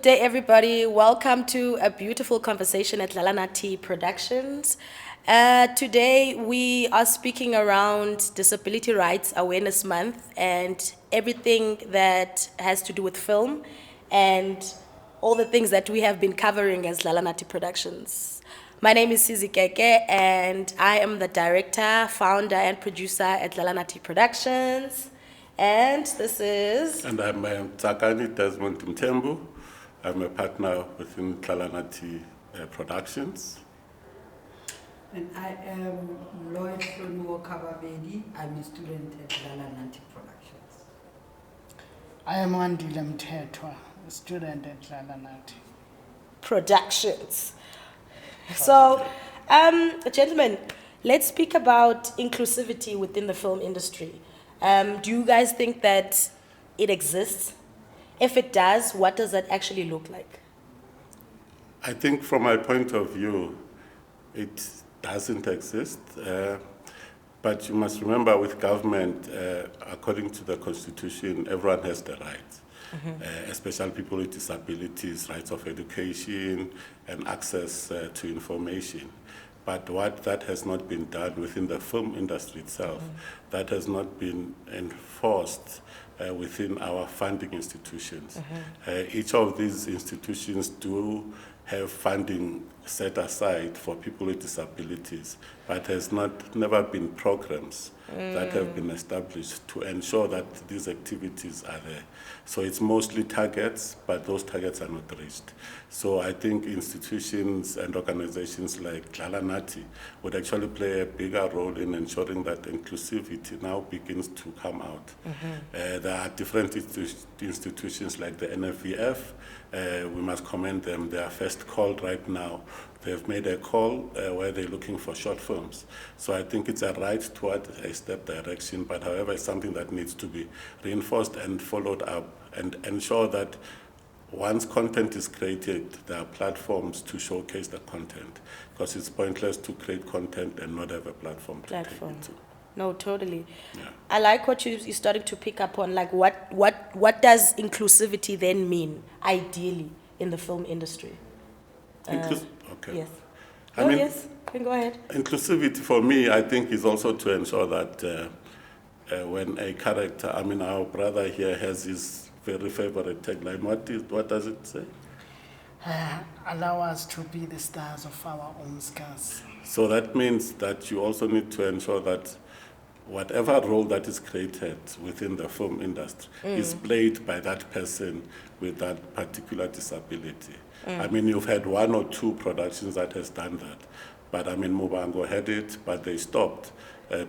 day, everybody. Welcome to a beautiful conversation at Dlala Nathi Productions. Today, we are speaking around Disability Rights Awareness Month and everything that has to do with film and all the things that we have been covering as Dlala Nathi Productions. My name is Sizi Keke, and I am the director, founder, and producer at Dlala Nathi Productions. And this is... And I'm Tsakani Desmond Mtembu. I'm a partner within Dlala Nathi Productions. And I am Lloyd Flonuo Kababedi. I'm a student at Dlala Nathi Productions. I am Wandile Mthethwa, a student at Dlala Nathi Productions. So, gentlemen, let's speak about inclusivity within the film industry. Do you guys think that it exists? If it does, what does that actually look like? I think from my point of view, it doesn't exist. But you must remember with government, according to the Constitution, everyone has the rights. Especially people with disabilities, rights of education and access to information. But what that has not been done within the film industry itself, that has not been enforced within our funding institutions. Each of these institutions do have funding set aside for people with disabilities, but has never been programs that have been established to ensure that these activities are there. So it's mostly targets, but those targets are not reached. So I think institutions and organizations like Dlala Nathi would actually play a bigger role in ensuring that inclusivity now begins to come out. There are different institutions like the NFVF. We must commend them. They are first called right now. They've made a call where they're looking for short films. So I think it's a right toward a step direction, but however, it's something that needs to be reinforced and followed up and ensure that once content is created, there are platforms to showcase the content, because it's pointless to create content and not have a platform to take it to. No, totally. Yeah. I like what you started to pick up on. Like, what does inclusivity then mean, ideally, in the film industry? Okay. Yes. I mean, yes, you can go ahead. Inclusivity for me, I think, is also to ensure that when a character, I mean, our brother here has his very favorite tagline. What does it say? allow us to be the stars of our own scars. So that means that you also need to ensure that whatever role that is created within the film industry is played by that person with that particular disability. I mean, you've had one or two productions that has done that. But I mean, Mubango had it, but they stopped.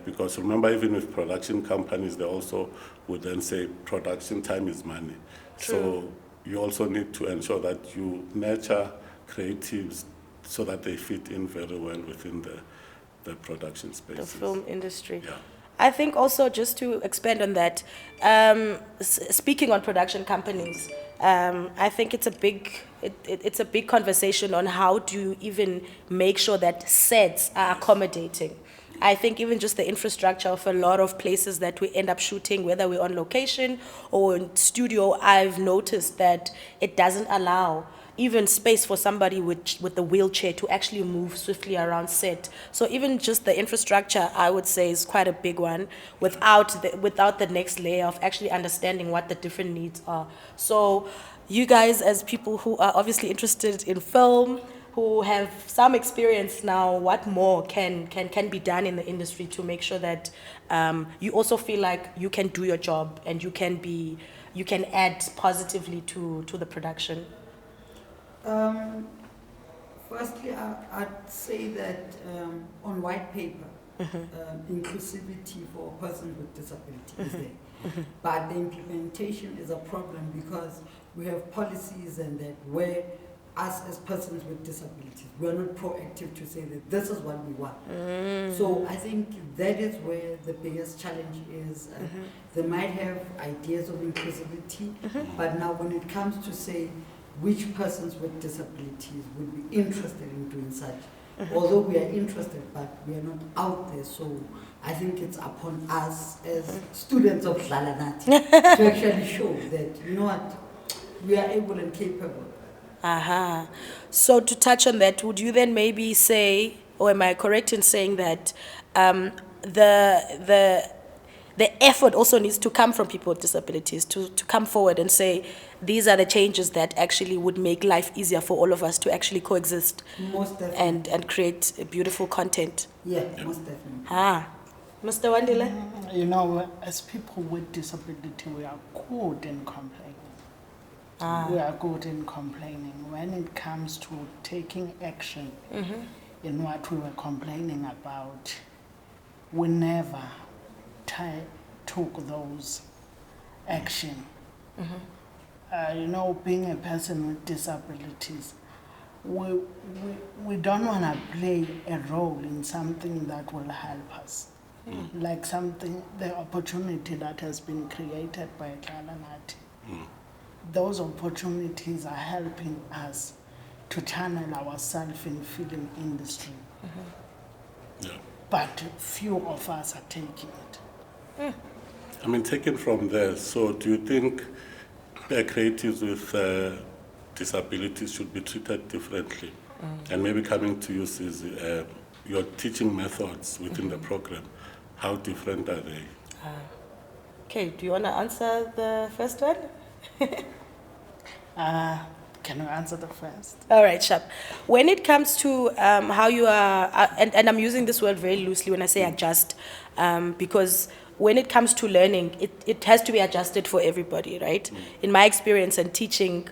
Because remember, even with production companies, they also would then say production time is money. True. So you also need to ensure that you nurture creatives so that they fit in very well within the production space. The film industry. Yeah. I think also, just to expand on that, speaking on production companies, I think it's a big conversation on how do you even make sure that sets are accommodating. I think even just the infrastructure of a lot of places that we end up shooting, whether we're on location or in studio, I've noticed that it doesn't allow even space for somebody with the wheelchair to actually move swiftly around set. So even just the infrastructure, I would say, is quite a big one without the next layer of actually understanding what the different needs are. So you guys, as people who are obviously interested in film, who have some experience now, what more can be done in the industry to make sure that you also feel like you can do your job and you can add positively to the production? Firstly, I'd say that on white paper, inclusivity for persons with disability is there. But the implementation is a problem because we have policies and that where us as persons with disabilities, we're not proactive to say that this is what we want. So I think that is where the biggest challenge is. They might have ideas of inclusivity, but now when it comes to say which persons with disabilities would be interested in doing such, although we are interested, but we are not out there. So I think it's upon us as students of Dlala Nathi to actually show that, you know what, we are able and capable Aha. So to touch on that, would you then maybe say, or am I correct in saying that um, the effort also needs to come from people with disabilities to come forward and say these are the changes that actually would make life easier for all of us to actually coexist Most definitely. and create beautiful content. Yeah, most definitely. Mr. Wandile? You know, as people with disability, we are good in complaining. We are good in complaining. When it comes to taking action in what we were complaining about, we never took those action. You know, being a person with disabilities, we don't want to play a role in something that will help us. Like the opportunity that has been created by Dlala Nathi. Those opportunities are helping us to channel ourselves in film industry. Yeah. But few of us are taking it. I mean, taken from there, so do you think creatives with disabilities should be treated differently? And maybe coming to you, Susie, your teaching methods within the program, how different are they? Okay, do you want to answer the first one? Can you answer the first? All right, sharp. When it comes to how you are, and I'm using this word very loosely when I say adjust, because when it comes to learning, it has to be adjusted for everybody, right? In my experience and teaching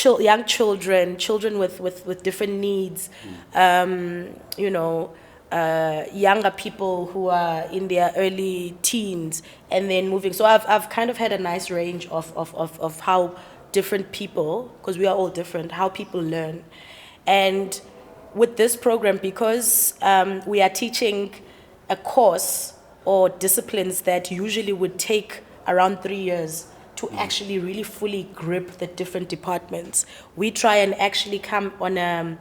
young children with different needs, you know, younger people who are in their early teens and then moving. So I've kind of had a nice range of how different people, because we are all different, how people learn. And with this program, because we are teaching a course or disciplines that usually would take around 3 years to actually really fully grip the different departments, we try and actually come on an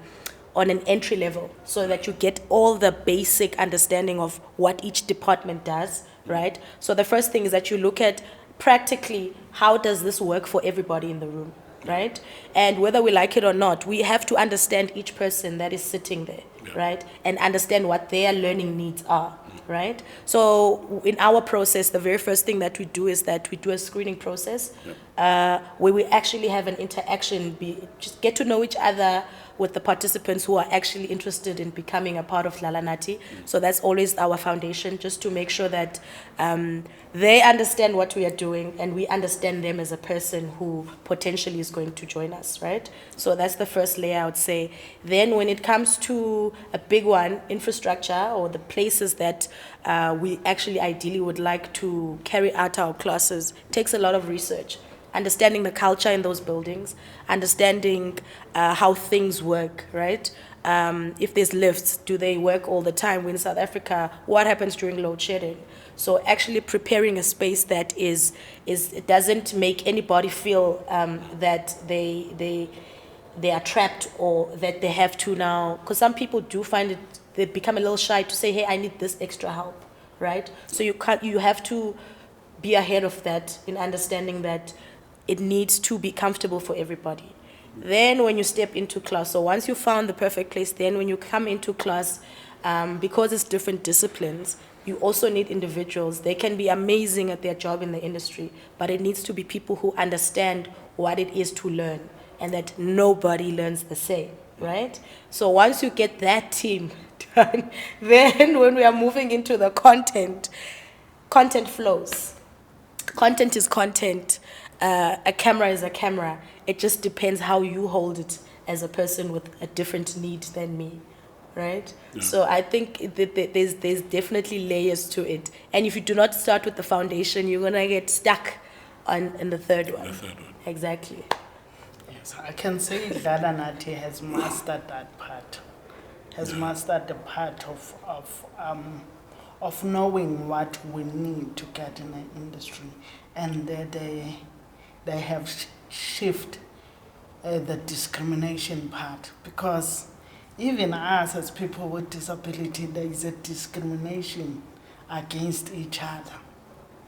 entry level so that you get all the basic understanding of what each department does, right? So the first thing is that you look at practically how does this work for everybody in the room, right? And whether we like it or not, we have to understand each person that is sitting there, right? And understand what their learning needs are, right? So in our process, the very first thing that we do is that we do a screening process where we actually have an interaction, just get to know each other with the participants who are actually interested in becoming a part of Dlala Nathi. So that's always our foundation, just to make sure that they understand what we are doing and we understand them as a person who potentially is going to join us, right? So that's the first layer, I would say. Then when it comes to a big one, infrastructure or the places that we actually ideally would like to carry out our classes, takes a lot of research. Understanding the culture in those buildings, understanding how things work, right? If there's lifts, do they work all the time? We're in South Africa, what happens during load shedding? So actually preparing a space that it doesn't make anybody feel that they are trapped or that they have to now, because some people do find it, they become a little shy to say, hey, I need this extra help, right? So you have to be ahead of that in understanding that it needs to be comfortable for everybody. Then when you step into class, so once you found the perfect place, then when you come into class, because it's different disciplines, you also need individuals. They can be amazing at their job in the industry, but it needs to be people who understand what it is to learn and that nobody learns the same, right? So once you get that team done, then when we are moving into the content flows. Content is content. A camera is a camera. It just depends how you hold it as a person with a different need than me, right? Yeah. So I think there's definitely layers to it. And if you do not start with the foundation, you're gonna get stuck in the third one. Exactly. Yes, I can say Dlala Nathi has mastered that part. Mastered the part of knowing what we need to get in the industry, and they have shifted the discrimination part, because even us as people with disability, there is a discrimination against each other.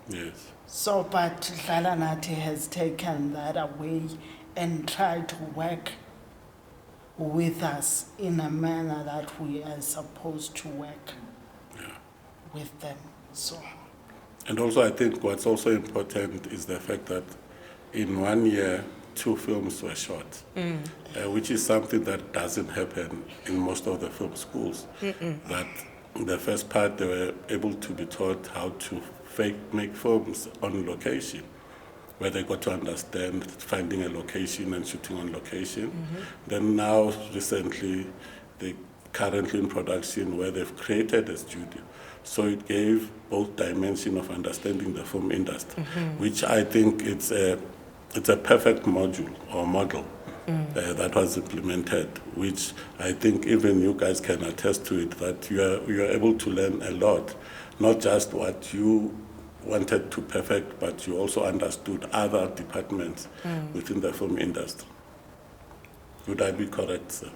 Yes. So, but Dlala Nathi has taken that away and try to work with us in a manner that we are supposed to work with them. So, And also, I think what's also important is the fact that in 1 year, 2 films were shot, which is something that doesn't happen in most of the film schools. That the first part, they were able to be taught how to make films on location, where they got to understand finding a location and shooting on location. Then now, recently, they currently in production where they've created a studio. So it gave both dimension of understanding the film industry, which I think it's a perfect module or model that was implemented, which I think even you guys can attest to it, that you are able to learn a lot, not just what you wanted to perfect, but you also understood other departments within the film industry. Would I be correct, sir?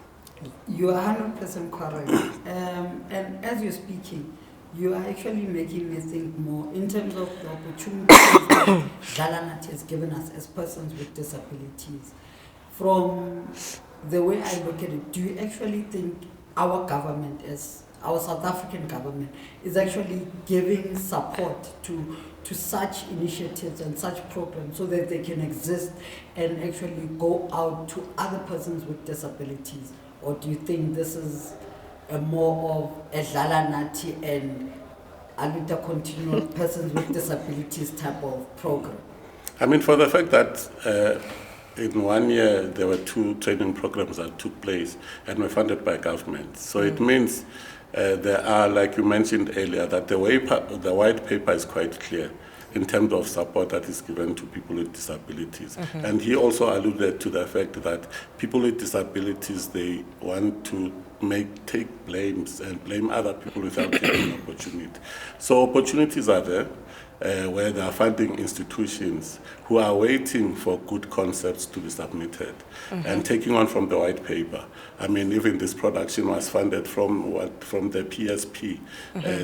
You are 100% correct. And as you're speaking, you are actually making me think more in terms of the opportunities that Dlala Nathi has given us as persons with disabilities. From the way I look at it, do you actually think our government, as our South African government, is actually giving support to such initiatives and such programs so that they can exist and actually go out to other persons with disabilities? Or do you think this is a more of a Dlala Nathi and Aluta continual persons with disabilities type of program? I mean, for the fact that in 1 year there were 2 training programs that took place and were funded by government. So it means there are, like you mentioned earlier, that the white paper is quite clear in terms of support that is given to people with disabilities. And he also alluded to the fact that people with disabilities, they want to take blames and blame other people without giving opportunity. So opportunities are there where there are funding institutions who are waiting for good concepts to be submitted and taking on from the white paper. I mean, even this production was funded from the PSP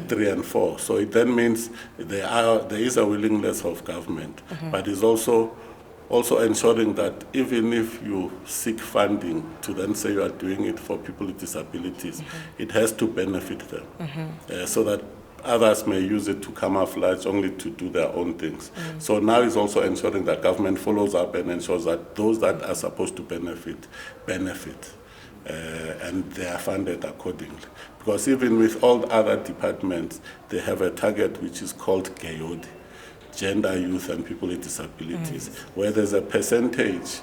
3 and 4. So it then means there is a willingness of government, but it's also ensuring that even if you seek funding to then say you are doing it for people with disabilities, it has to benefit them so that others may use it to camouflage only to do their own things. So now it's also ensuring that government follows up and ensures that those that are supposed to benefit, and they are funded accordingly. Because even with all other departments, they have a target which is called GAYOD, Gender, Youth and People with Disabilities, where there's a percentage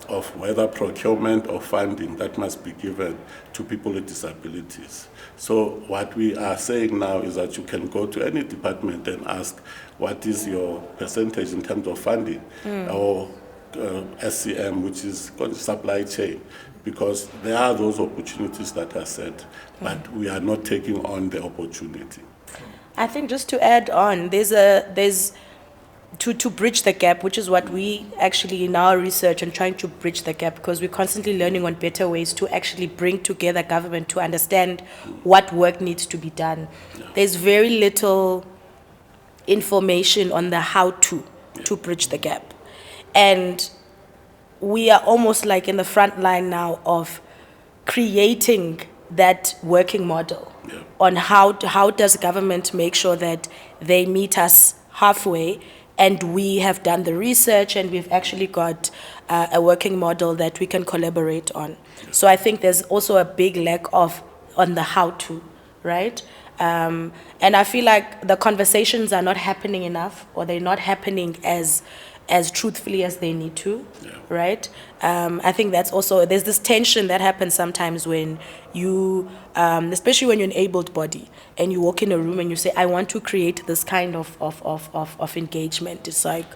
of whether procurement or funding that must be given to people with disabilities. So what we are saying now is that you can go to any department and ask, what is your percentage in terms of funding, or SCM, which is called supply chain, because there are those opportunities that are set, but we are not taking on the opportunity. I think just to add on, to bridge the gap, which is what we actually in our research and trying to bridge the gap, because we're constantly learning on better ways to actually bring together government to understand what work needs to be done. There's very little information on the how to bridge the gap. And we are almost like in the front line now of creating that working model on how does government make sure that they meet us halfway. And we have done the research and we've actually got a working model that we can collaborate on. So I think there's also a big lack on the how to, right? And I feel like the conversations are not happening enough, or they're not happening as truthfully as they need to, right? I think that's also, there's this tension that happens sometimes when you, especially when you're an abled body, and you walk in a room and you say, I want to create this kind of engagement. It's like,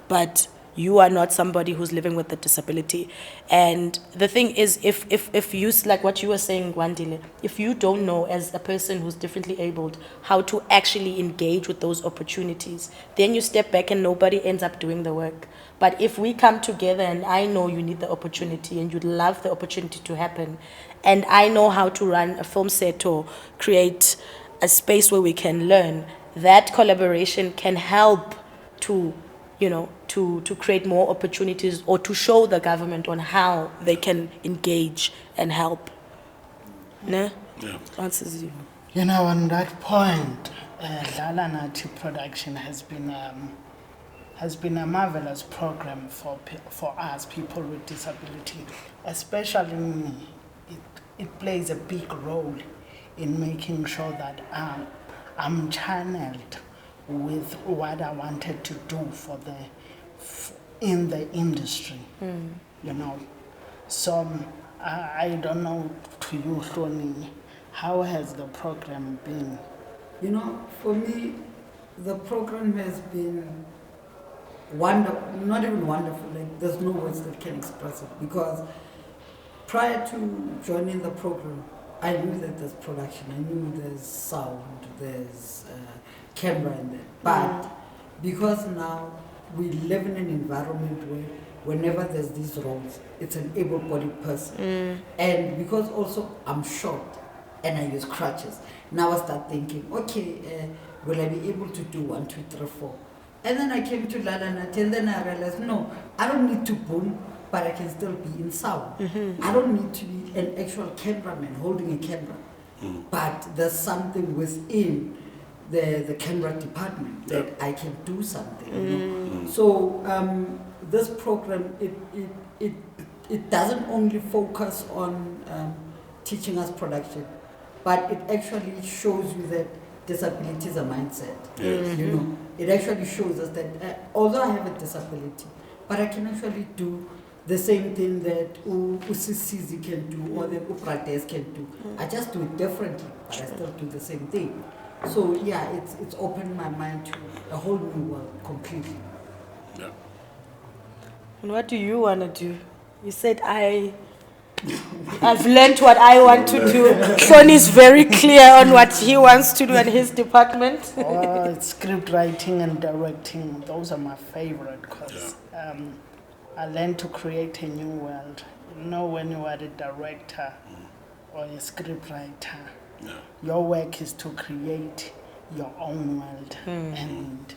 but you are not somebody who's living with a disability. And the thing is, if you, like what you were saying, Gwandile, if you don't know as a person who's differently abled how to actually engage with those opportunities, then you step back and nobody ends up doing the work. But if we come together and I know you need the opportunity and you'd love the opportunity to happen, and I know how to run a film set or create a space where we can learn, that collaboration can help to to create more opportunities or to show the government on how they can engage and help. No? Yeah. Answers you. You know, on that point, Dlala Nathi production has been a marvelous program for us, people with disability, especially me. It plays a big role in making sure that I'm channeled with what I wanted to do in the industry, you know. So I don't know, to you, Hloni, how has the program been? You know, for me, the program has been wonderful, not even wonderful, like there's no words that can express it, because prior to joining the program, I knew that there's production, I knew there's sound, there's camera in there. But because now we live in an environment where whenever there's these roles, it's an able-bodied person. And because also I'm short and I use crutches, now I start thinking, okay, will I be able to do 1, 2, 3, 4? And then I came to Dlala Nathi, and then I realized, no, I don't need to boom, but I can still be in sound. I don't need to be an actual cameraman holding a camera, but there's something within the camera department that I can do something. You know? So this program, it doesn't only focus on teaching us production, but it actually shows you that disability is a mindset. Yes. You know, it actually shows us that although I have a disability, but I can actually do the same thing that Usisizi can do or that Uprates can do. I just do it differently, but I still do the same thing. So yeah, it's opened my mind to a whole new world completely. Yeah. And what do you want to do? You said I've learned what I want to do. Sean is very clear on what he wants to do in his department. It's script writing and directing. Those are my favorite because I learned to create a new world. You know, when you are a director or a script writer, your work is to create your own world. And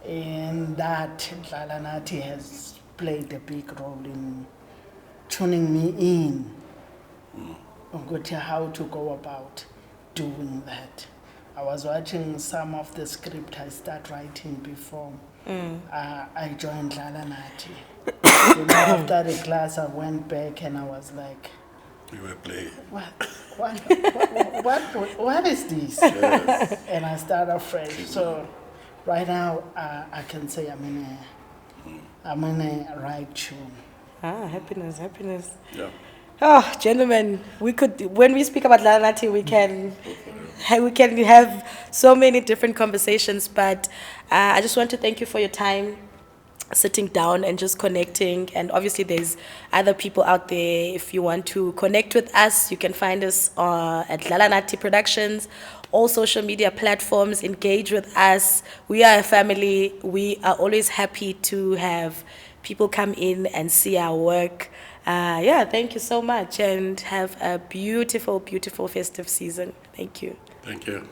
in that, Dlala Nathi has played a big role in tuning me in on how to go about doing that. I was watching some of the script I started writing before I joined Dlala Nathi. You know, after the class, I went back and I was like, You were playing. What is this? Yes. And I started fresh. So right now, I can say I'm in a right tune. Happiness. Yeah. Oh, gentlemen, when we speak about Dlala Nathi, we can have so many different conversations, but I just want to thank you for your time, sitting down and just connecting. And obviously there's other people out there. If you want to connect with us, you can find us at Dlala Nathi Productions, all social media platforms. Engage with us. We are a family. We are always happy to have people come in and see our work. Thank you so much and have a beautiful, beautiful festive season. Thank you. Thank you.